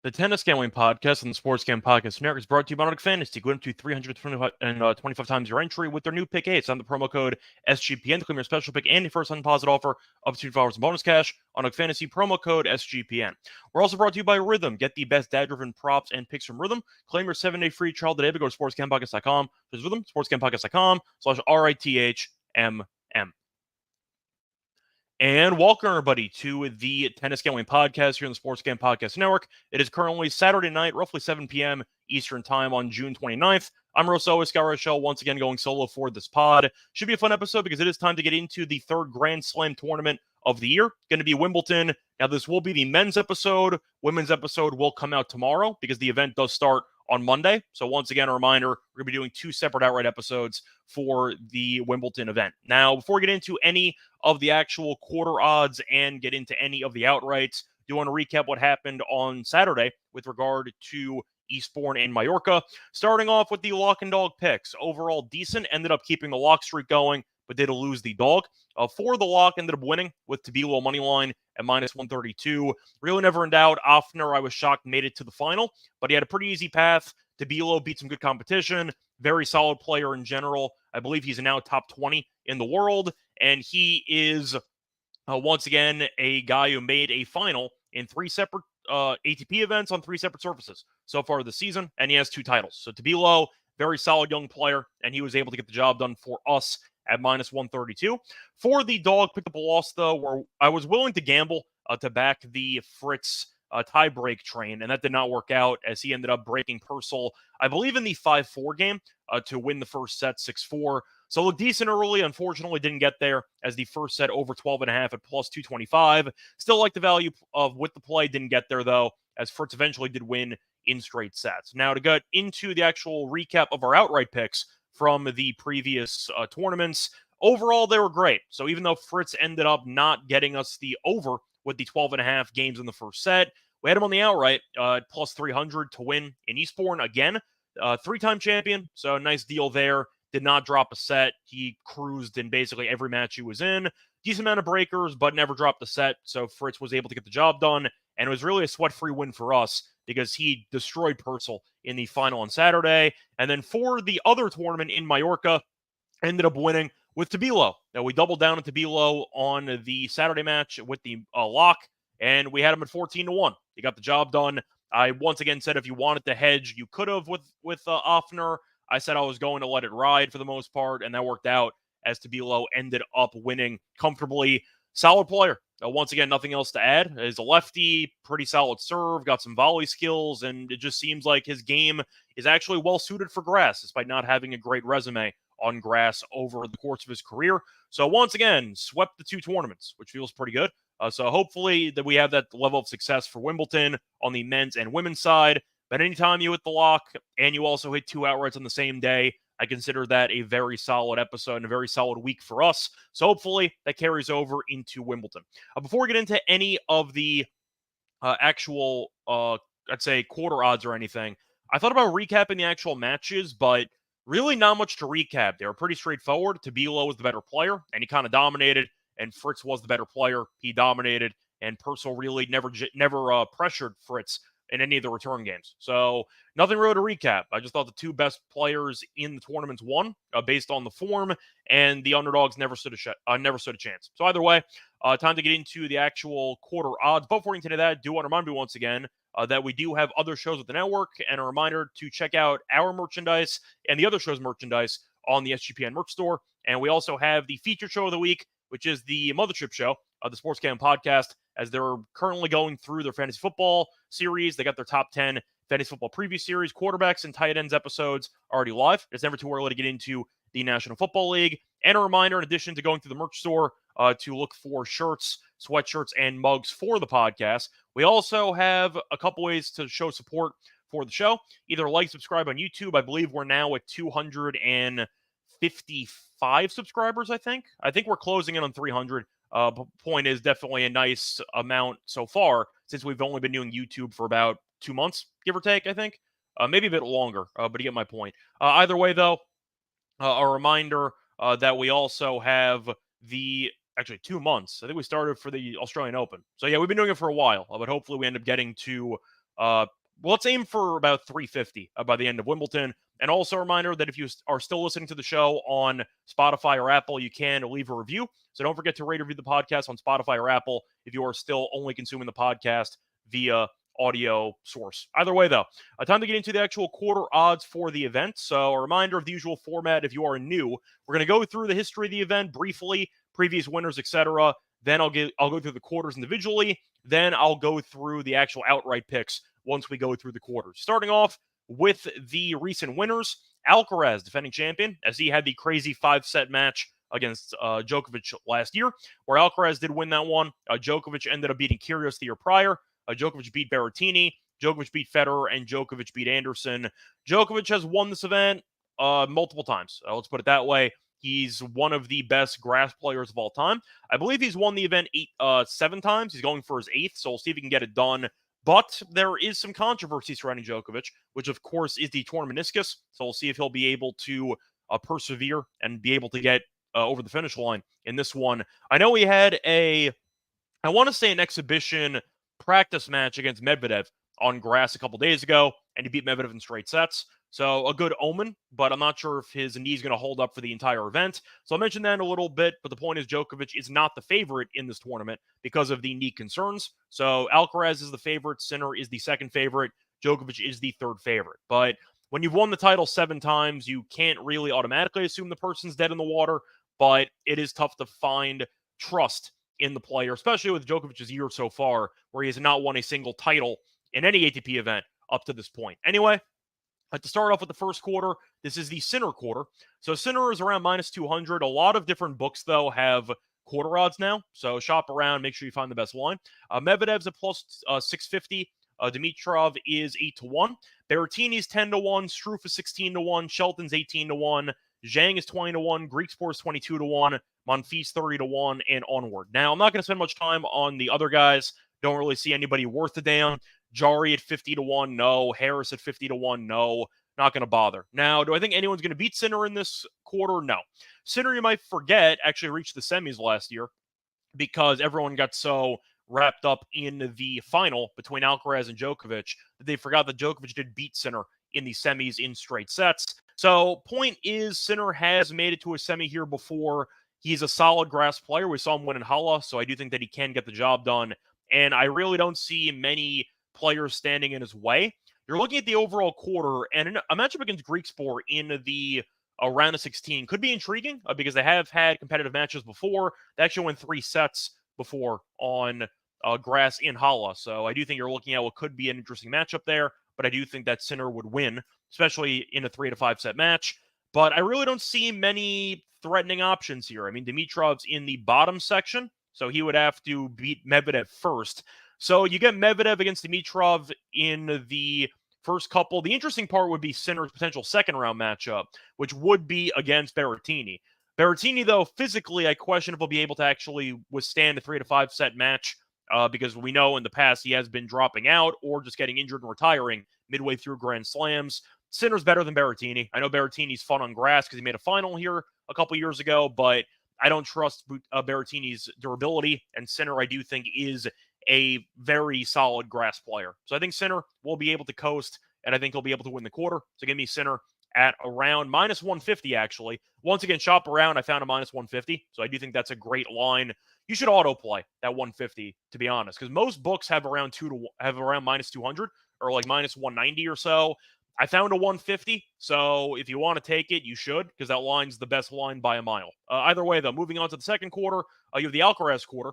The Tennis Gambling Podcast and the Sports Gambling Podcast Network is brought to you by Nordic Fantasy. Go to 325 times your entry with their new Pick 8. Sign the promo code SGPN to claim your special pick and your first deposit offer up to $2 in bonus cash on Nordic Fantasy, promo code SGPN. We're also brought to you by Rhythm. Get the best dad-driven props and picks from Rhythm. Claim your 7-day free trial today, but go to sportsgamblingpodcast.com. There's Rhythm, sportsgamblingpodcast.com/RITHMM. And welcome, everybody, to the Tennis Gambling Podcast here on the Sports Gambling Podcast Network. It is currently Saturday night, roughly 7 p.m. Eastern Time on June 29th. I'm Scott Reichel, once again going solo for this pod. Should be a fun episode because it is time to get into the third Grand Slam tournament of the year. Going to be Wimbledon. Now, this will be the men's episode. Women's episode will come out tomorrow because the event does start on Monday. So once again, a reminder, we're going to be doing 2 separate outright episodes for the Wimbledon event. Now, before we get into any of the actual quarter odds and get into any of the outrights, do want to recap what happened on Saturday with regard to Eastbourne and Mallorca. Starting off with the lock and dog picks. Overall decent, ended up keeping the lock streak going, but did lose the dog. For the lock, ended up winning with Tabilo money line at -132. Really never in doubt. Offner, I was shocked, made it to the final, but he had a pretty easy path. Tabilo beat some good competition. Very solid player in general. I believe he's now top 20 in the world, and he is, once again, a guy who made a final in 3 separate ATP events on 3 separate surfaces so far this season, and he has 2 titles. So Tabilo, very solid young player, and he was able to get the job done for us at -132. For the dog, picked up a loss, though, where I was willing to gamble to back the Fritz tie-break train, and that did not work out as he ended up breaking Purcell, I believe, in the 5-4 game to win the first set 6-4. So looked decent early. Unfortunately, didn't get there as the first set over 12.5 at +225. Still like the value of with the play. Didn't get there, though, as Fritz eventually did win in straight sets. Now, to get into the actual recap of our outright picks from the previous tournaments, overall, they were great. So even though Fritz ended up not getting us the over with the 12.5 games in the first set, we had him on the outright at +300 to win in Eastbourne again. 3-time champion, so nice deal there. Did not drop a set. He cruised in basically every match he was in. Decent amount of breakers, but never dropped a set. So Fritz was able to get the job done, and it was really a sweat-free win for us because he destroyed Purcell in the final on Saturday. And then for the other tournament in Mallorca, ended up winning with Tabilo. Now, we doubled down on Tabilo on the Saturday match with the lock, and we had him at 14-1. He got the job done. I once again said if you wanted to hedge, you could have with Offner. I said I was going to let it ride for the most part, and that worked out as Tabilo ended up winning comfortably. Solid player. Once again, nothing else to add. He's a lefty, pretty solid serve, got some volley skills, and it just seems like his game is actually well-suited for grass, despite not having a great resume on grass over the course of his career. So once again, swept the 2 tournaments, which feels pretty good. So hopefully that we have that level of success for Wimbledon on the men's and women's side. But anytime you hit the lock and you also hit 2 outrights on the same day, I consider that a very solid episode and a very solid week for us. So hopefully that carries over into Wimbledon. Before we get into any of the actual, I'd say, quarter odds or anything, I thought about recapping the actual matches, but really not much to recap. They were pretty straightforward. Tabilo was the better player, and he kind of dominated, and Fritz was the better player. He dominated, and Purcell really never pressured Fritz in any of the return games. So nothing really to recap. I just thought the 2 best players in the tournaments won based on the form, and the underdogs never stood a chance. So either way, time to get into the actual quarter odds. But before we get into that, do want to remind me once again that we do have other shows with the network, and a reminder to check out our merchandise and the other show's merchandise on the SGPN merch store. And we also have the featured show of the week, which is the Mothership Show of the Sports Gambling Podcast, as they're currently going through their fantasy football series. They got their top 10 fantasy football preview series, quarterbacks and tight ends episodes already live. It's never too early to get into the National Football League. And a reminder, in addition to going through the merch store to look for shirts, sweatshirts, and mugs for the podcast, we also have a couple ways to show support for the show. Either like, subscribe on YouTube. I believe we're now at 255 subscribers, I think. I think we're closing in on 300. Point is definitely a nice amount so far, since we've only been doing YouTube for about 2 months, give or take, I think. Maybe a bit longer, but you get my point. Either way, though, a reminder that we also have actually 2 months. I think we started for the Australian Open. So yeah, we've been doing it for a while, but hopefully we end up getting to let's aim for about 350 by the end of Wimbledon. And also a reminder that if you are still listening to the show on Spotify or Apple, you can leave a review. So don't forget to rate or review the podcast on Spotify or Apple if you are still only consuming the podcast via audio source. Either way, though, time to get into the actual quarter odds for the event. So a reminder of the usual format if you are new. We're going to go through the history of the event briefly, previous winners, etc. Then I'll go through the quarters individually. Then I'll go through the actual outright picks once we go through the quarters. Starting off with the recent winners, Alcaraz, defending champion, as he had the crazy 5-set match against Djokovic last year, where Alcaraz did win that one. Djokovic ended up beating Kyrgios the year prior. Djokovic beat Berrettini, Djokovic beat Federer, and Djokovic beat Anderson. Djokovic has won this event multiple times. Let's put it that way. He's one of the best grass players of all time. I believe he's won the event 7 times. He's going for his 8th, so we'll see if he can get it done. But there is some controversy surrounding Djokovic, which of course is the torn meniscus. So we'll see if he'll be able to persevere and be able to get over the finish line in this one. I know he had I want to say an exhibition practice match against Medvedev on grass a couple days ago, and he beat Medvedev in straight sets. So a good omen, but I'm not sure if his knee is going to hold up for the entire event. So I'll mention that in a little bit, but the point is Djokovic is not the favorite in this tournament because of the knee concerns. So Alcaraz is the favorite, Sinner is the second favorite, Djokovic is the third favorite. But when you've won the title 7 times, you can't really automatically assume the person's dead in the water, but it is tough to find trust in the player, especially with Djokovic's year so far, where he has not won a single title in any ATP event up to this point. Anyway, to start off with the first quarter, this is the Sinner quarter. So Sinner is around minus 200. A lot of different books, though, have quarter odds now. So shop around, make sure you find the best line. Medvedev's at plus 650. Dimitrov is 8-1. Berrettini's 10-1. Struff is 16-1. Shelton's 18-1. Zhang is 20-1. Greek Sports 22-1. Monfils 30-1, and onward. Now, I'm not going to spend much time on the other guys. Don't really see anybody worth a damn. Jari at 50-1, no. Harris at 50-1, no. Not going to bother. Now, do I think anyone's going to beat Sinner in this quarter? No. Sinner, you might forget, actually reached the semis last year because everyone got so wrapped up in the final between Alcaraz and Djokovic that they forgot that Djokovic did beat Sinner in the semis in straight sets. So, point is, Sinner has made it to a semi here before. He's a solid grass player. We saw him win in Halle, so I do think that he can get the job done. And I really don't see many players standing in his way. You're looking at the overall quarter, and a matchup against Greek Sport in the round of 16 could be intriguing because they have had competitive matches before. They actually won 3 sets before on grass in Halle. So I do think you're looking at what could be an interesting matchup there, but I do think that Sinner would win, especially in a 3 to 5 set match. But I really don't see many threatening options here. I mean, Dimitrov's in the bottom section, so he would have to beat Medvedev first. So you get Medvedev against Dimitrov in the first couple. The interesting part would be Sinner's potential second-round matchup, which would be against Berrettini. Berrettini, though, physically, I question if he'll be able to actually withstand a 3 to 5 set match because we know in the past he has been dropping out or just getting injured and retiring midway through Grand Slams. Sinner's better than Berrettini. I know Berrettini's fun on grass because he made a final here a couple years ago, but I don't trust Berrettini's durability, and Sinner, I do think, is a very solid grass player. So I think Sinner will be able to coast, and I think he'll be able to win the quarter. So give me Sinner at around minus 150, actually. Once again, shop around. I found a minus 150, so I do think that's a great line. You should auto play that 150, to be honest, because most books have around minus 200 or like minus 190 or so. I found a 150, so if you want to take it, you should, because that line's the best line by a mile. Either way, though, moving on to the second quarter, you have the Alcaraz quarter,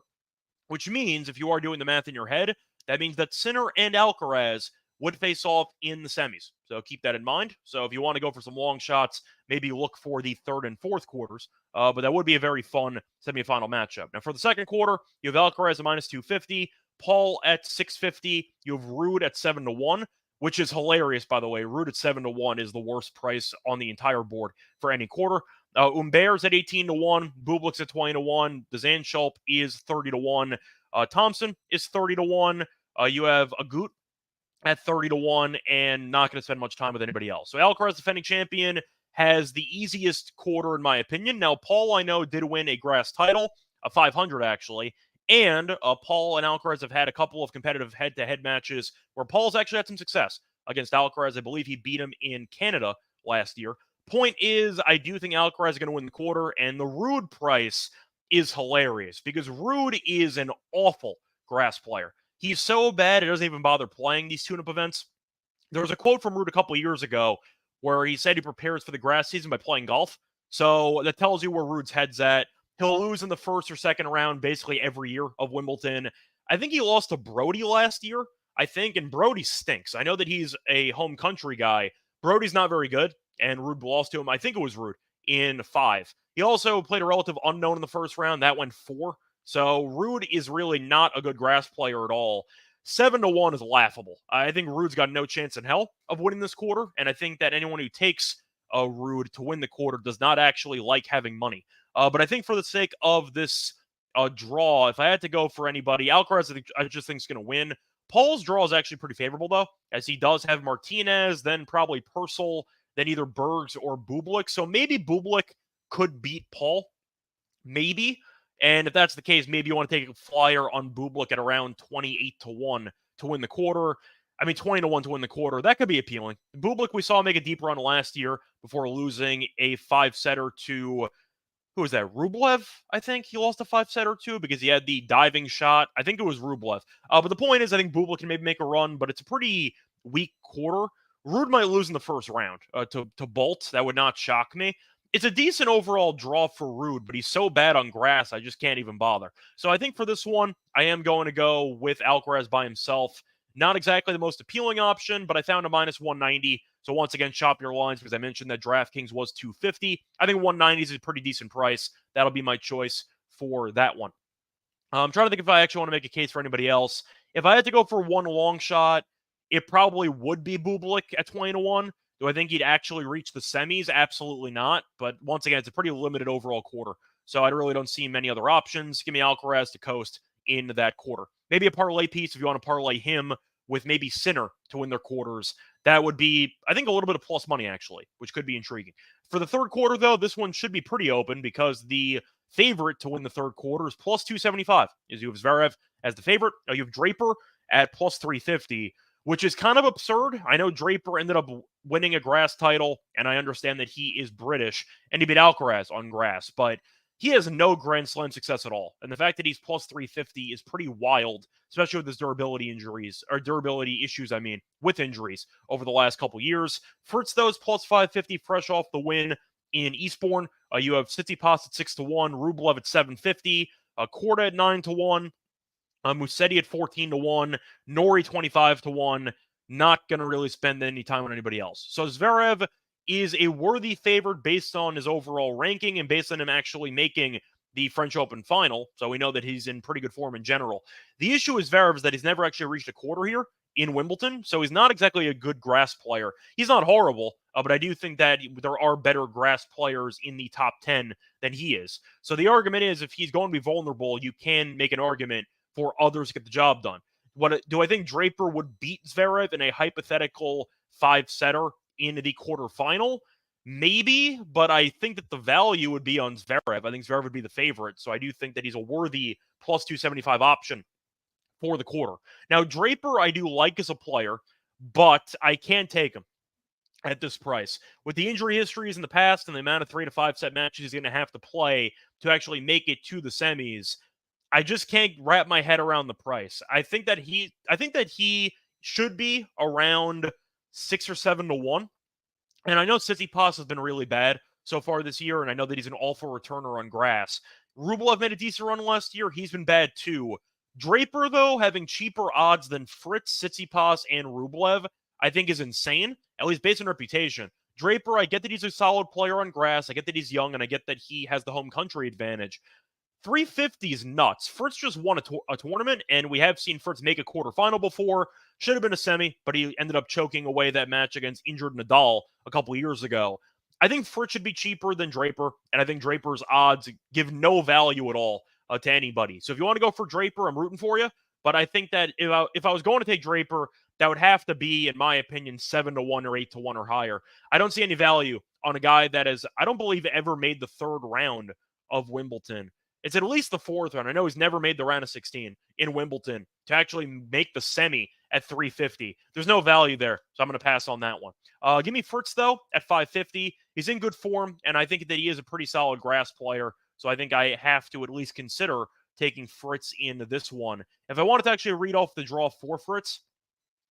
which means, if you are doing the math in your head, that means that Sinner and Alcaraz would face off in the semis. So keep that in mind. So if you want to go for some long shots, maybe look for the third and fourth quarters. But that would be a very fun semifinal matchup. Now, for the second quarter, you have Alcaraz at minus 250, Paul at 650, you have Ruud at 7-1. Which is hilarious, by the way. Ruud at 7-1 is the worst price on the entire board for any quarter. Humbert's at 18-1. Bublik's at 20-1. De Zandschulp is 30-1. Thompson is 30-1. You have Agut at 30-1, and not going to spend much time with anybody else. So Alcaraz, defending champion, has the easiest quarter in my opinion. Now, Paul, I know, did win a grass title, a 500 actually, And Paul and Alcaraz have had a couple of competitive head-to-head matches where Paul's actually had some success against Alcaraz. I believe he beat him in Canada last year. Point is, I do think Alcaraz is going to win the quarter, and the Ruud price is hilarious because Ruud is an awful grass player. He's so bad, it doesn't even bother playing these tune-up events. There was a quote from Ruud a couple of years ago where he said he prepares for the grass season by playing golf. So that tells you where Ruud's head's at. He'll lose in the first or second round basically every year of Wimbledon. I think he lost to Brody last year, and Brody stinks. I know that he's a home country guy. Brody's not very good, and Ruud lost to him. I think it was Ruud in 5. He also played a relative unknown in the first round. That went 4. So Ruud is really not a good grass player at all. 7-1 is laughable. I think Ruud's got no chance in hell of winning this quarter, and I think that anyone who takes Ruud to win the quarter does not actually like having money. But I think for the sake of this draw, if I had to go for anybody, Alcaraz I just think is going to win. Paul's draw is actually pretty favorable, though, as he does have Martinez, then probably Purcell, then either Bergs or Bublik. So maybe Bublik could beat Paul. Maybe. And if that's the case, maybe you want to take a flyer on Bublik at around 28-1 to win the quarter. 20-1 to win the quarter. That could be appealing. Bublik, we saw make a deep run last year before losing a 5-setter to, who was that? Rublev, I think. He lost a 5-setter to because he had the diving shot. I think it was Rublev. But the point is, I think Bublik can maybe make a run, but it's a pretty weak quarter. Ruud might lose in the first round to Bolt. That would not shock me. It's a decent overall draw for Ruud, but he's so bad on grass, I just can't even bother. So I think for this one, I am going to go with Alcaraz by himself. Not exactly the most appealing option, but I found a minus 190. So once again, shop your lines because I mentioned that DraftKings was 250. I think 190 is a pretty decent price. That'll be my choice for that one. I'm trying to think if I actually want to make a case for anybody else. If I had to go for one long shot, it probably would be Bublik at 20-1. Do I think he'd actually reach the semis? Absolutely not. But once again, it's a pretty limited overall quarter. So I really don't see many other options. Give me Alcaraz to coast in that quarter. Maybe a parlay piece if you want to parlay him with maybe Sinner to win their quarters. That would be, I think, a little bit of plus money, actually, which could be intriguing. For the third quarter, though, this one should be pretty open because the favorite to win the third quarter is plus 275. As you have Zverev as the favorite. Now you have Draper at plus 350. Which is kind of absurd. I know Draper ended up winning a grass title, and I understand that he is British, and he beat Alcaraz on grass, but he has no Grand Slam success at all. And the fact that he's plus 350 is pretty wild, especially with his durability issues, with injuries over the last couple years. Fritz, though, is plus 550, fresh off the win in Eastbourne. You have Tsitsipas at 6-1, Rublev at 750, Korda at 9-1, Musetti at 14-1, Nori 25-1. Not going to really spend any time on anybody else. So Zverev is a worthy favorite based on his overall ranking and based on him actually making the French Open final. So we know that he's in pretty good form in general. The issue with Zverev is that he's never actually reached a quarter here in Wimbledon. So he's not exactly a good grass player. He's not horrible, but I do think that there are better grass players in the top 10 than he is. So the argument is if he's going to be vulnerable, you can make an argument for others to get the job done. Do I think Draper would beat Zverev in a hypothetical 5-setter in the quarterfinal? Maybe, but I think that the value would be on Zverev. I think Zverev would be the favorite, so I do think that he's a worthy plus 275 option for the quarter. Now, Draper I do like as a player, but I can't take him at this price. With the injury histories in the past and the amount of 3 to 5 set matches he's going to have to play to actually make it to the semis, I just can't wrap my head around the price. I think that he should be around 6 or 7-1. And I know Tsitsipas has been really bad so far this year, and I know that he's an awful returner on grass. Rublev made a decent run last year. He's been bad too. Draper, though, having cheaper odds than Fritz, Tsitsipas, and Rublev, I think is insane, at least based on reputation. Draper, I get that he's a solid player on grass. I get that he's young, and I get that he has the home country advantage. 350 is nuts. Fritz just won a tournament, and we have seen Fritz make a quarterfinal before. Should have been a semi, but he ended up choking away that match against injured Nadal a couple of years ago. I think Fritz should be cheaper than Draper, and I think Draper's odds give no value at all to anybody. So if you want to go for Draper, I'm rooting for you, but I think that if I was going to take Draper, that would have to be, in my opinion, 7-1 or 8-1 or higher. I don't see any value on a guy that I don't believe ever made the third round of Wimbledon. it's at least the fourth round. I know he's never made the round of 16 in Wimbledon to actually make the semi at 350. There's no value there, so I'm going to pass on that one. Give me Fritz, though, at 550. He's in good form, and I think that he is a pretty solid grass player, so I think I have to at least consider taking Fritz in this one. If I wanted to actually read off the draw for Fritz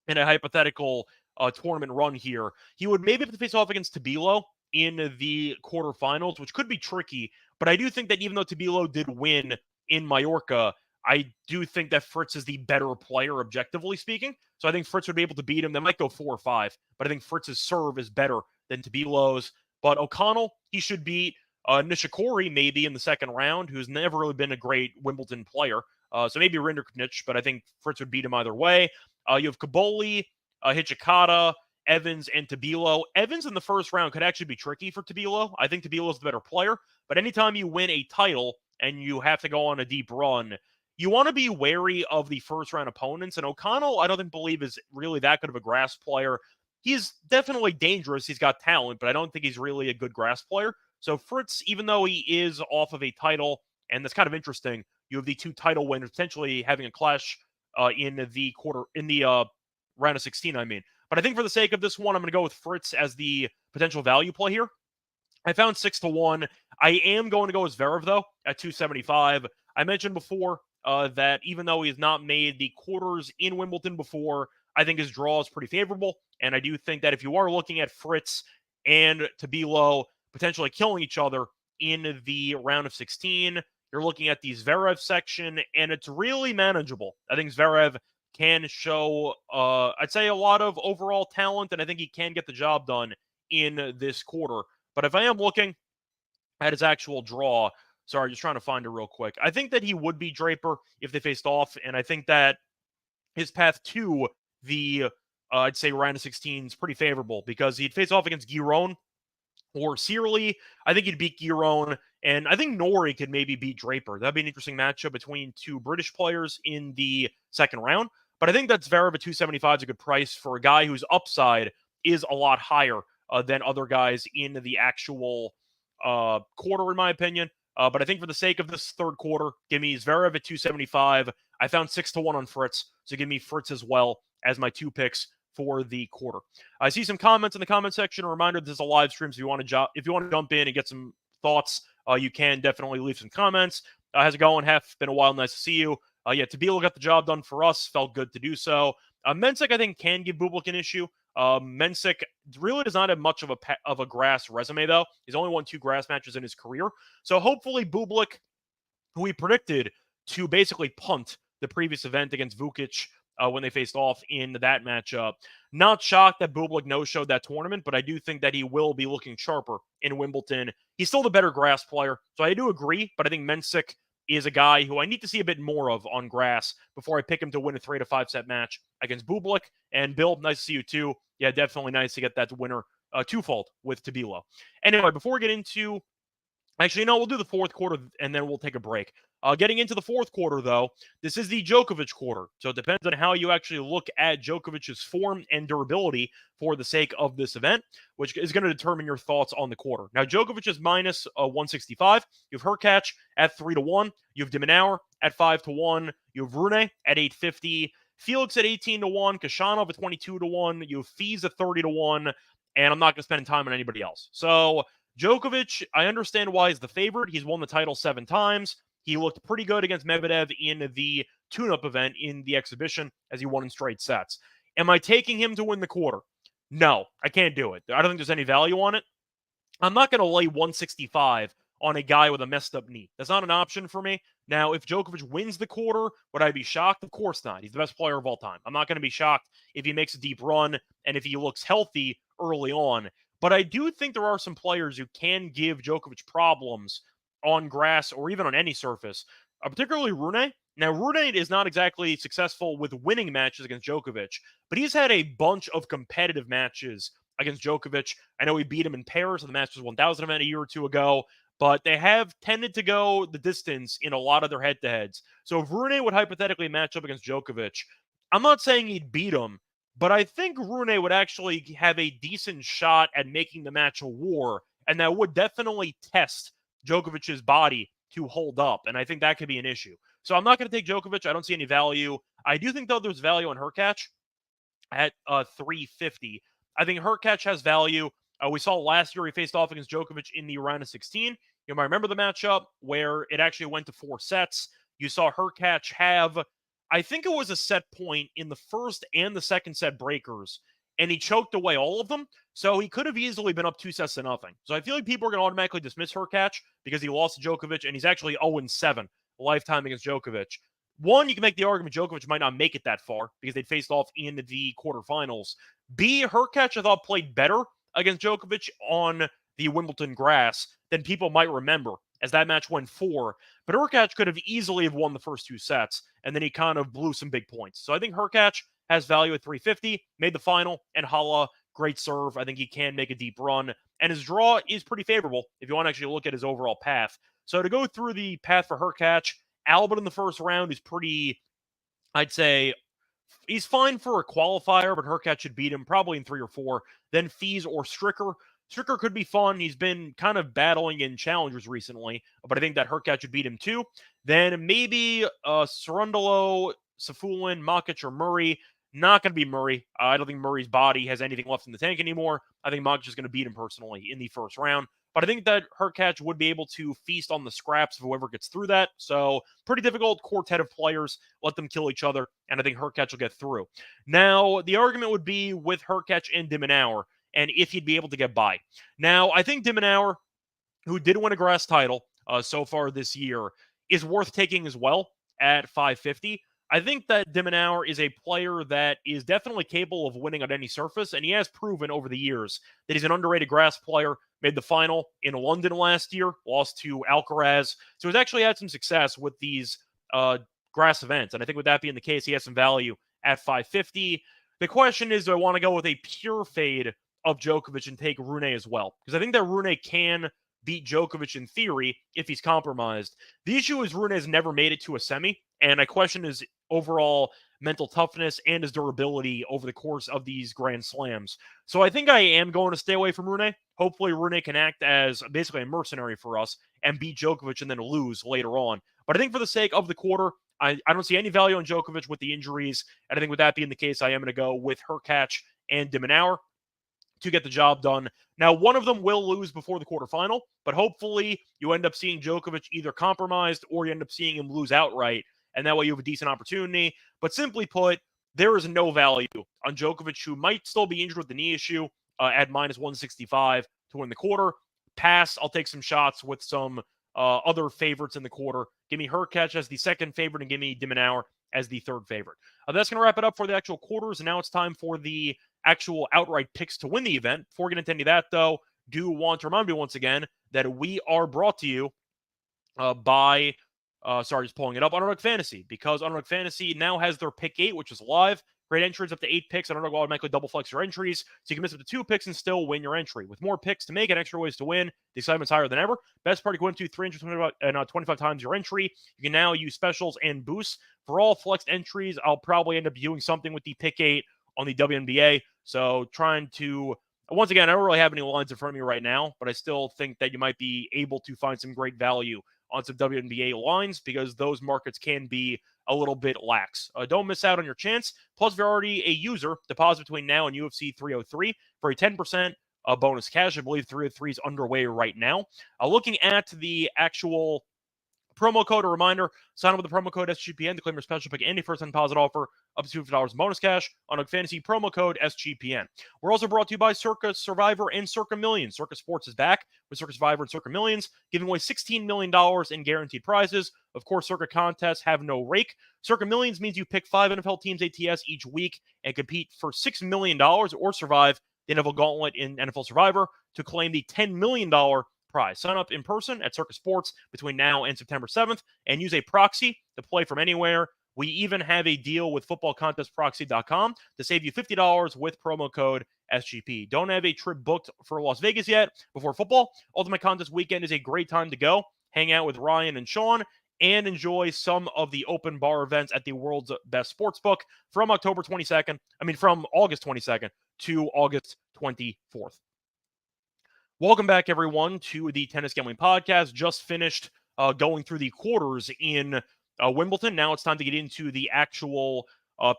in a hypothetical tournament run here, he would maybe have to face off against Tabilo in the quarterfinals, which could be tricky, but I do think that even though Tabilo did win in Mallorca, I do think that Fritz is the better player, objectively speaking. So I think Fritz would be able to beat him. They might go 4 or 5, but I think Fritz's serve is better than Tabilo's. But O'Connell, he should beat Nishikori maybe in the second round, who's never really been a great Wimbledon player. So maybe Rinderknech, but I think Fritz would beat him either way. You have Kaboli, Hijikata, Evans, and Tabilo. Evans in the first round could actually be tricky for Tabilo. I think Tabilo's the better player, but anytime you win a title and you have to go on a deep run, you want to be wary of the first round opponents. And O'Connell, I don't believe is really that good of a grass player. He's definitely dangerous. He's got talent, but I don't think he's really a good grass player. So Fritz, even though he is off of a title, and that's kind of interesting, you have the 2 title winners potentially having a clash in the round of 16, I mean. But I think for the sake of this one, I'm going to go with Fritz as the potential value play here. I found 6-1. I am going to go with Zverev, though, at 275. I mentioned before that even though he has not made the quarters in Wimbledon before, I think his draw is pretty favorable. And I do think that if you are looking at Fritz and Tabilo potentially killing each other in the round of 16, you're looking at the Zverev section, and it's really manageable. I think Zverev can show, I'd say, a lot of overall talent, and I think he can get the job done in this quarter. But if I am looking at his actual draw, sorry, just trying to find it real quick, I think that he would be Draper if they faced off, and I think that his path to the, I'd say, round of 16 is pretty favorable because he'd face off against Giron or Searle. I think he'd beat Giron, and I think Norrie could maybe beat Draper. That'd be an interesting matchup between 2 British players in the second round. But I think that Zverev at 275 is a good price for a guy whose upside is a lot higher than other guys in the actual quarter, in my opinion. But I think for the sake of this third quarter, give me Zverev at 275. I found 6-1 on Fritz, so give me Fritz as well as my 2 picks for the quarter. I see some comments in the comment section. A reminder, this is a live stream, so if you want to jump in and get some thoughts, you can definitely leave some comments. How's it going, Hef? Been a while. Nice to see you. Tabilo got the job done for us. Felt good to do so. Mensik, I think, can give Bublik an issue. Mensik really does not have much of a grass resume, though. He's only won 2 grass matches in his career. So hopefully Bublik, who we predicted to basically punt the previous event against Vukic when they faced off in that matchup. Not shocked that Bublik no-showed that tournament, but I do think that he will be looking sharper in Wimbledon. He's still the better grass player, so I do agree, but I think Mensik is a guy who I need to see a bit more of on grass before I pick him to win a 3 to 5 set match against Bublik. And Bill, nice to see you too. Yeah, definitely nice to get that winner twofold with Tabilo. Anyway, before we get into, actually, no, we'll do the fourth quarter and then we'll take a break. Getting into the fourth quarter, though, this is the Djokovic quarter. So it depends on how you actually look at Djokovic's form and durability for the sake of this event, which is going to determine your thoughts on the quarter. Now, Djokovic is minus 165. You have Hurkacz at 3-1. You have de Minaur at 5-1. You have Rune at 850. Felix at 18-1. Kashanov at 22-1. You have Fees at 30-1. And I'm not going to spend time on anybody else. So Djokovic, I understand why he's the favorite. He's won the title 7 times. He looked pretty good against Medvedev in the tune-up event in the exhibition as he won in straight sets. Am I taking him to win the quarter? No, I can't do it. I don't think there's any value on it. I'm not going to lay 165 on a guy with a messed up knee. That's not an option for me. Now, if Djokovic wins the quarter, would I be shocked? Of course not. He's the best player of all time. I'm not going to be shocked if he makes a deep run and if he looks healthy early on. But I do think there are some players who can give Djokovic problems on grass or even on any surface, particularly Rune. Now, Rune is not exactly successful with winning matches against Djokovic, but he's had a bunch of competitive matches against Djokovic. I know he beat him in Paris at the Masters 1000 event a year or two ago, but they have tended to go the distance in a lot of their head-to-heads. So if Rune would hypothetically match up against Djokovic, I'm not saying he'd beat him, but I think Rune would actually have a decent shot at making the match a war, and that would definitely test Djokovic's body to hold up, and I think that could be an issue. So I'm not going to take Djokovic. I don't see any value. I do think, though, there's value on Hurkacz at 350. I think Hurkacz has value. We saw last year he faced off against Djokovic in the round of 16. You might remember the matchup where it actually went to 4 sets. You saw Hurkacz have, I think it was a set point in the first and the second set breakers, and he choked away all of them. So he could have easily been up 2-0. So I feel like people are going to automatically dismiss Hurkacz because he lost to Djokovic, and he's actually 0-7 lifetime against Djokovic. One, you can make the argument Djokovic might not make it that far because they'd faced off in the quarterfinals. B, Hurkacz, I thought, played better against Djokovic on the Wimbledon grass than people might remember, as that match went 4. But Hurkacz could have easily have won the first 2 sets, and then he kind of blew some big points. So I think Hurkacz has value at 350, made the final, and Hala, great serve. I think he can make a deep run, and his draw is pretty favorable if you want to actually look at his overall path. So to go through the path for Hurkacz, Albert in the first round is pretty, I'd say, he's fine for a qualifier, but Hurkacz should beat him probably in 3 or 4. Then Fees or Stricker. Stricker could be fun. He's been kind of battling in challengers recently, but I think that Hurkacz should beat him too. Then maybe Cerundolo, Safulin, Makic, or Murray. Not going to be Murray. I don't think Murray's body has anything left in the tank anymore. I think Makic is going to beat him personally in the first round. But I think that Hurkacz would be able to feast on the scraps of whoever gets through that. So pretty difficult quartet of players. Let them kill each other, and I think Hurkacz will get through. Now, the argument would be with Hurkacz and de Minaur, and if he'd be able to get by. Now, I think de Minaur, who did win a grass title so far this year, is worth taking as well at 550. I think that de Minaur is a player that is definitely capable of winning on any surface, and he has proven over the years that he's an underrated grass player. Made the final in London last year, lost to Alcaraz. So he's actually had some success with these grass events, and I think with that being the case, he has some value at 550. The question is, do I want to go with a pure fade of Djokovic and take Rune as well? Because I think that Rune can beat Djokovic in theory if he's compromised. The issue is Rune has never made it to a semi, and I question his overall mental toughness and his durability over the course of these Grand Slams. So I think I am going to stay away from Rune. Hopefully Rune can act as basically a mercenary for us and beat Djokovic and then lose later on. But I think for the sake of the quarter, I don't see any value on Djokovic with the injuries. And I think with that being the case, I am going to go with Hurkacz and de Minaur to get the job done. Now, one of them will lose before the quarterfinal, but hopefully you end up seeing Djokovic either compromised or you end up seeing him lose outright, and that way you have a decent opportunity. But simply put, there is no value on Djokovic, who might still be injured with the knee issue, at minus 165 to win the quarter. Pass, I'll take some shots with some other favorites in the quarter. Give me Hurkacz as the second favorite and give me de Minaur as the third favorite. That's going to wrap it up for the actual quarters, and now it's time for the actual outright picks to win the event. Before we get into any of that, though, do want to remind you once again that we are brought to you by just pulling it up, Underdog Fantasy, because Underdog Fantasy now has their Pick 8, which is live. Great entries up to 8 picks. Underdog will automatically double flex your entries, so you can miss up to 2 picks and still win your entry. With more picks to make and extra ways to win, the excitement's higher than ever. Best part, you go into 325 times your entry. You can now use specials and boosts. For all flexed entries, I'll probably end up doing something with the Pick 8 on the WNBA. So trying to, once again, I don't really have any lines in front of me right now, but I still think that you might be able to find some great value on some WNBA lines because those markets can be a little bit lax. Don't miss out on your chance. Plus, if you're already a user, deposit between now and UFC 303 for a 10% bonus cash. I believe 303 is underway right now. Looking at the actual promo code, a reminder, sign up with the promo code SGPN to claim your special pick and a first-time deposit offer up to $50 in bonus cash on a fantasy promo code SGPN. We're also brought to you by Circa Survivor and Circa Millions. Circa Sports is back with Circa Survivor and Circa Millions, giving away $16 million in guaranteed prizes. Of course, Circa contests have no rake. Circa Millions means you pick 5 NFL teams ATS each week and compete for $6 million or survive the NFL Gauntlet in NFL Survivor to claim the $10 million prize. Sign up in person at Circa Sports between now and September 7th and use a proxy to play from anywhere. We even have a deal with footballcontestproxy.com to save you $50 with promo code SGP. Don't have a trip booked for Las Vegas yet before football. Ultimate Contest Weekend is a great time to go. Hang out with Ryan and Sean and enjoy some of the open bar events at the world's best sportsbook from August 22nd to August 24th. Welcome back, everyone, to the Tennis Gambling Podcast. Just finished going through the quarters in Wimbledon. Now it's time to get into the actual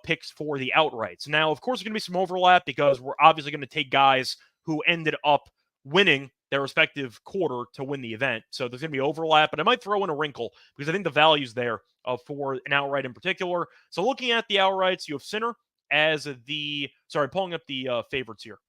picks for the outrights. Now, of course, there's going to be some overlap because we're obviously going to take guys who ended up winning their respective quarter to win the event. So there's going to be overlap, but I might throw in a wrinkle because I think the value's there for an outright in particular. So looking at the outrights, you have Sinner as pulling up the favorites here.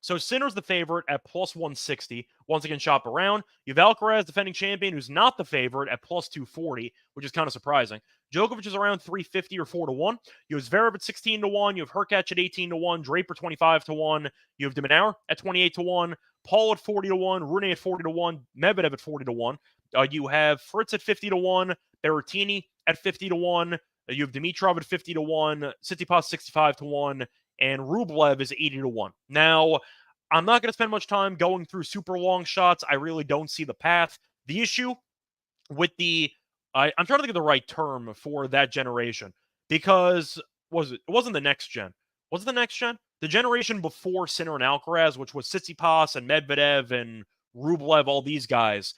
So Sinner's the favorite at plus 160. Once again, shop around. You have Alcaraz, defending champion, who's not the favorite at plus 240, which is kind of surprising. Djokovic is around 350 or 4-1. You have Zverev at 16-1. You have Hurkacz at 18-1. Draper 25-1. You have de Minaur at 28-1. Paul at 40-1. Rune at 40-1. Medvedev at 40-1. You have Fritz at 50-1. Berrettini at 50-1. You have Dimitrov at 50-1. Tsitsipas 65-1. And Rublev is 80-1. Now, I'm not going to spend much time going through super long shots. I really don't see the path. The issue with I'm trying to think of the right term for that generation, because it wasn't the next gen. Was it the next gen? The generation before Sinner and Alcaraz, which was Tsitsipas and Medvedev and Rublev, all these guys,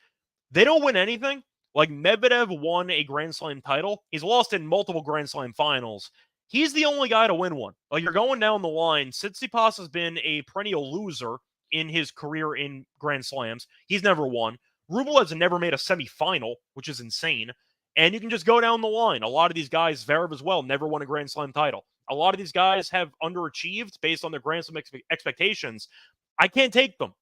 they don't win anything. Like, Medvedev won a Grand Slam title. He's lost in multiple Grand Slam finals. He's the only guy to win one. Like, you're going down the line. Tsitsipas has been a perennial loser in his career in Grand Slams. He's never won. Rublev's never made a semifinal, which is insane. And you can just go down the line. A lot of these guys, Zverev as well, never won a Grand Slam title. A lot of these guys have underachieved based on their Grand Slam expectations. I can't take them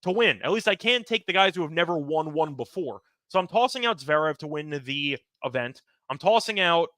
to win. At least I can't take the guys who have never won one before. So I'm tossing out Zverev to win the event. I'm tossing out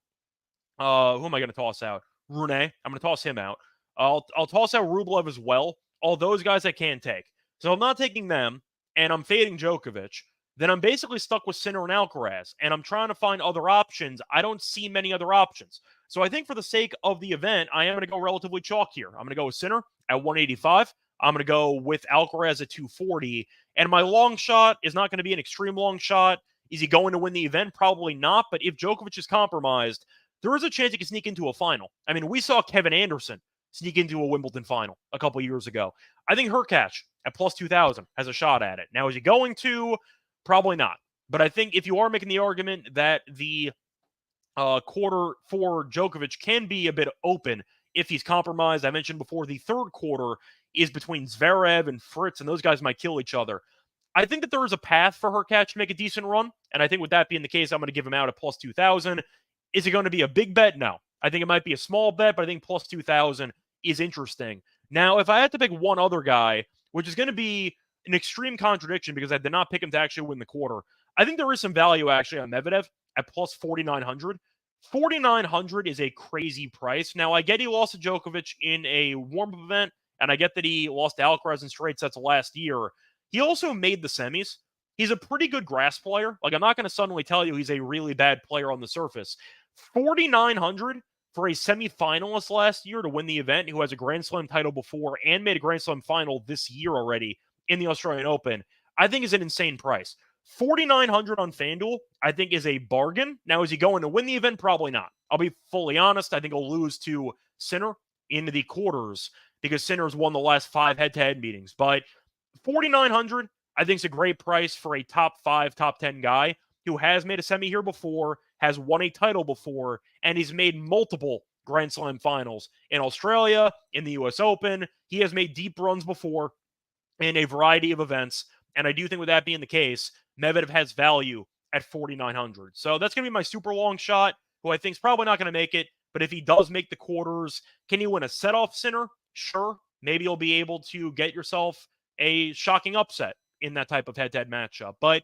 who am I going to toss out? Rune. I'm going to toss him out. I'll toss out Rublev as well. All those guys I can take. So I'm not taking them, and I'm fading Djokovic. Then I'm basically stuck with Sinner and Alcaraz, and I'm trying to find other options. I don't see many other options. So I think for the sake of the event, I am going to go relatively chalk here. I'm going to go with Sinner at 185. I'm going to go with Alcaraz at 240. And my long shot is not going to be an extreme long shot. Is he going to win the event? Probably not. But if Djokovic is compromised, there is a chance he can sneak into a final. I mean, we saw Kevin Anderson sneak into a Wimbledon final a couple years ago. I think Hurkacz at plus 2,000 has a shot at it. Now, is he going to? Probably not. But I think if you are making the argument that the quarter for Djokovic can be a bit open if he's compromised, I mentioned before the third quarter is between Zverev and Fritz, and those guys might kill each other. I think that there is a path for Hurkacz to make a decent run, and I think with that being the case, I'm going to give him out at plus 2,000. Is it going to be a big bet? No. I think it might be a small bet, but I think plus 2,000 is interesting. Now, if I had to pick one other guy, which is going to be an extreme contradiction because I did not pick him to actually win the quarter, I think there is some value actually on Medvedev at plus 4,900. 4,900 is a crazy price. Now, I get he lost to Djokovic in a warm-up event, and I get that he lost to Alcaraz in straight sets last year. He also made the semis. He's a pretty good grass player. Like, I'm not going to suddenly tell you he's a really bad player on the surface. 4,900 for a semifinalist last year to win the event, who has a Grand Slam title before and made a Grand Slam final this year already in the Australian Open, I think is an insane price. 4,900 on FanDuel, I think, is a bargain. Now, is he going to win the event? Probably not. I'll be fully honest. I think he'll lose to Sinner into the quarters because Sinner's won the last 5 head-to-head meetings. But 4,900, I think, is a great price for a top 5, top 10 guy who has made a semi here before, has won a title before, and he's made multiple Grand Slam finals in Australia, in the US Open. He has made deep runs before in a variety of events. And I do think with that being the case, Medvedev has value at 4,900. So that's going to be my super long shot, who I think is probably not going to make it. But if he does make the quarters, can he win a set-off Sinner? Sure. Maybe you'll be able to get yourself a shocking upset in that type of head-to-head matchup. But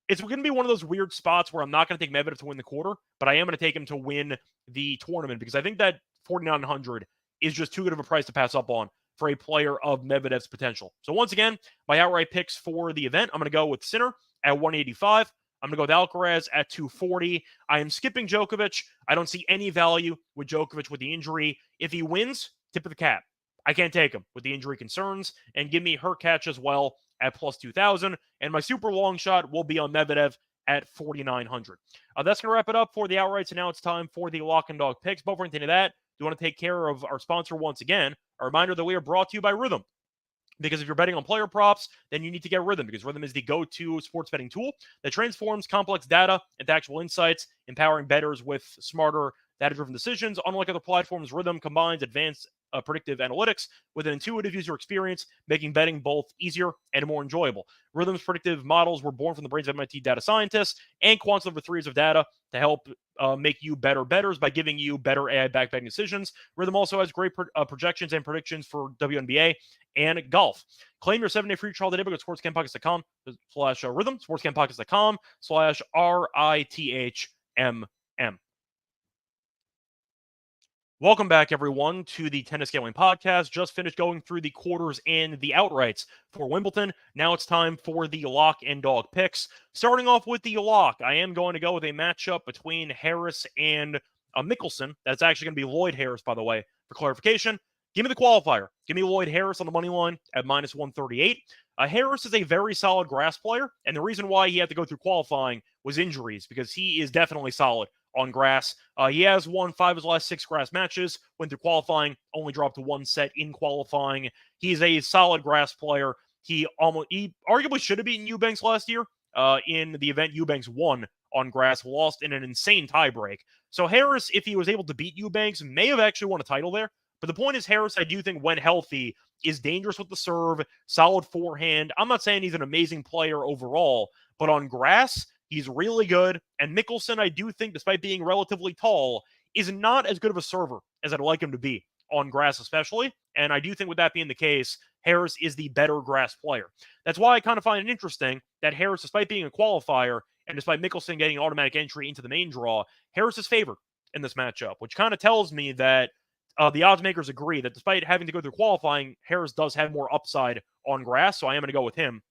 it's going to be one of those weird spots where I'm not going to take Medvedev to win the quarter, but I am going to take him to win the tournament because I think that 4,900 is just too good of a price to pass up on for a player of Medvedev's potential. So once again, my outright picks for the event, I'm going to go with Sinner at 185. I'm going to go with Alcaraz at 240. I am skipping Djokovic. I don't see any value with Djokovic with the injury. If he wins, tip of the cap. I can't take him with the injury concerns. And give me Hurkacz as well at plus 2,000. And my super long shot will be on Medvedev at 4,900. That's going to wrap it up for the outrights. And now it's time for the lock and dog picks. Before we get into that, do want to take care of our sponsor once again. A reminder that we are brought to you by Rhythm. Because if you're betting on player props, then you need to get Rhythm, because Rhythm is the go-to sports betting tool that transforms complex data into actual insights, empowering bettors with smarter, data-driven decisions. Unlike other platforms, Rhythm combines advanced predictive analytics with an intuitive user experience, making betting both easier and more enjoyable. Rhythm's predictive models were born from the brains of MIT data scientists and quantitative theories of data to help make you better bettors by giving you better AI-backed betting decisions. Rhythm also has great projections and predictions for WNBA and golf. Claim your 7-day free trial today at sportscamppockets.com/rhythm, sportscamppockets.com/RITHMM. Welcome back, everyone, to the Tennis Gambling Podcast. Just finished going through the quarters and the outrights for Wimbledon. Now it's time for the lock and dog picks. Starting off with the lock, I am going to go with a matchup between Harris and Mickelson. That's actually going to be Lloyd Harris, by the way, for clarification. Give me the qualifier. Give me Lloyd Harris on the money line at -138. Harris is a very solid grass player, and the reason why he had to go through qualifying was injuries, because he is definitely solid on grass. He has won 5 of his last 6 grass matches, went through qualifying, only dropped to 1 set in qualifying. He's a solid grass player. He arguably should have beaten Eubanks last year in the event Eubanks won on grass, lost in an insane tiebreak. So Harris, if he was able to beat Eubanks, may have actually won a title there. But the point is, Harris, I do think when healthy, is dangerous with the serve, solid forehand. I'm not saying he's an amazing player overall, but on grass, he's really good. And Mickelson, I do think, despite being relatively tall, is not as good of a server as I'd like him to be, on grass especially. And I do think with that being the case, Harris is the better grass player. That's why I kind of find it interesting that Harris, despite being a qualifier, and despite Mickelson getting an automatic entry into the main draw, Harris is favored in this matchup, which kind of tells me that the odds makers agree that despite having to go through qualifying, Harris does have more upside on grass, so I am going to go with him.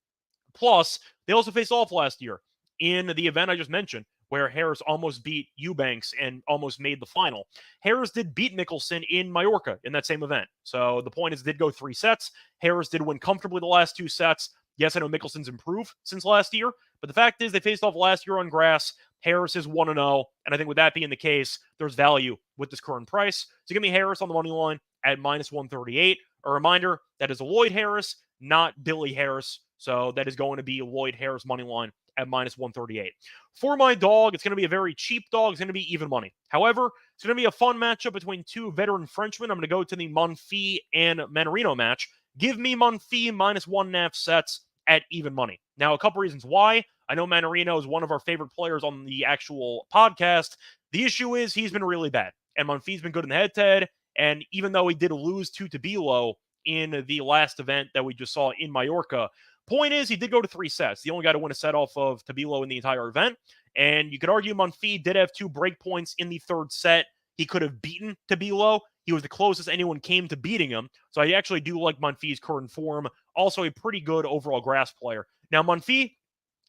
Plus, they also faced off last year in the event I just mentioned, where Harris almost beat Eubanks and almost made the final. Harris did beat Mickelson in Mallorca in that same event. So the point is, it did go 3 sets. Harris did win comfortably the last 2 sets. Yes, I know Mickelson's improved since last year, but the fact is they faced off last year on grass. Harris is 1-0, and I think with that being the case, there's value with this current price. So give me Harris on the money line at -138. A reminder, that is a Lloyd Harris, not Billy Harris. So that is going to be a Lloyd Harris money line at -138. For my dog, it's going to be a very cheap dog. It's going to be even money. However, it's going to be a fun matchup between 2 veteran Frenchmen. I'm going to go to the Monfils and Mannarino match. Give me Monfils -1.5 sets at even money. Now, a couple reasons why. I know Mannarino is one of our favorite players on the actual podcast. The issue is he's been really bad, and Monfils been good in the head-to-head, and even though he did lose to Tabilo in the last event that we just saw in Mallorca, point is he did go to 3 sets. The only guy to win a set off of Tabilo in the entire event, and you could argue Monfils did have 2 break points in the 3rd set. He could have beaten Tabilo. He was the closest anyone came to beating him, so I actually do like Monfils' current form. Also a pretty good overall grass player. Now, Monfils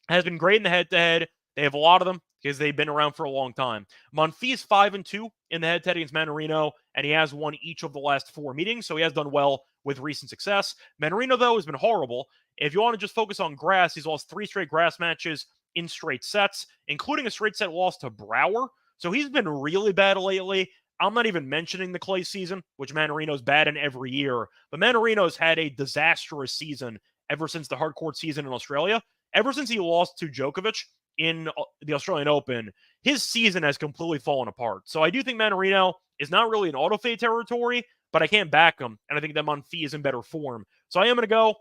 has been great in the head-to-head. They have a lot of them because they've been around for a long time. Monfils 5-2 in the head-to-head against Mannarino, and he has won each of the last 4 meetings, so he has done well with recent success. Mannarino, though, has been horrible. If you want to just focus on grass, he's lost 3 straight grass matches in straight sets, including a straight set loss to Brower. So he's been really bad lately. I'm not even mentioning the clay season, which Mannarino's bad in every year, but Mannarino's had a disastrous season ever since the hardcourt season in Australia. Ever since he lost to Djokovic in the Australian Open, his season has completely fallen apart. So I do think Mannarino is not really in auto-fade territory, but I can't back him, and I think that Monfils is in better form. So I am going to go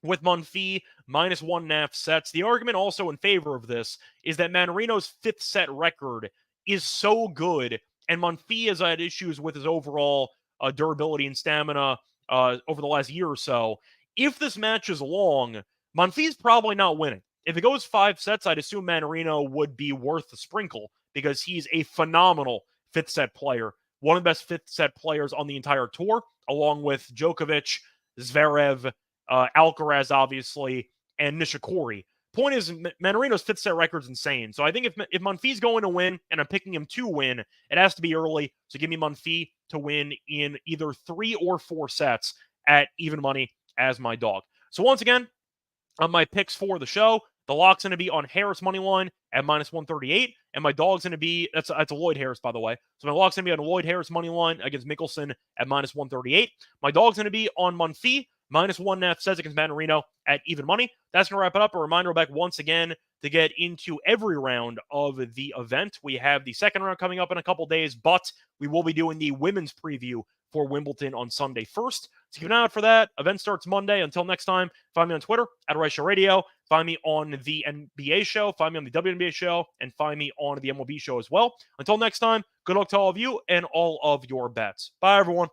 with Monfils -1.5 sets. The argument also in favor of this is that Mannarino's 5th set record is so good, and Monfils has had issues with his overall durability and stamina over the last year or so. If this match is long, Monfils probably not winning. If it goes 5 sets, I'd assume Mannarino would be worth the sprinkle because he's a phenomenal 5th set player. One of the best 5th set players on the entire tour, along with Djokovic, Zverev, Alcaraz, obviously, and Nishikori. Point is, Mannarino's 5th set record is insane. So I think if Monfils going to win, and I'm picking him to win, it has to be early. So give me Monfils to win in either 3 or 4 sets at even money as my dog. So once again, on my picks for the show, the lock's going to be on Harris money line at -138, and my dog's going to be, that's a Lloyd Harris, by the way. So my lock's going to be on Lloyd Harris money line against Mickelson at -138. My dog's going to be on Monfils -1.5 says against Manarino at even money. That's going to wrap it up. A reminder back once again to get into every round of the event. We have the second round coming up in a couple days, but we will be doing the women's preview for Wimbledon on Sunday first. So keep an eye out for that. Event starts Monday. Until next time, find me on Twitter at Reichel Radio. Find me on the NBA show. Find me on the WNBA show. And find me on the MLB show as well. Until next time, good luck to all of you and all of your bets. Bye, everyone.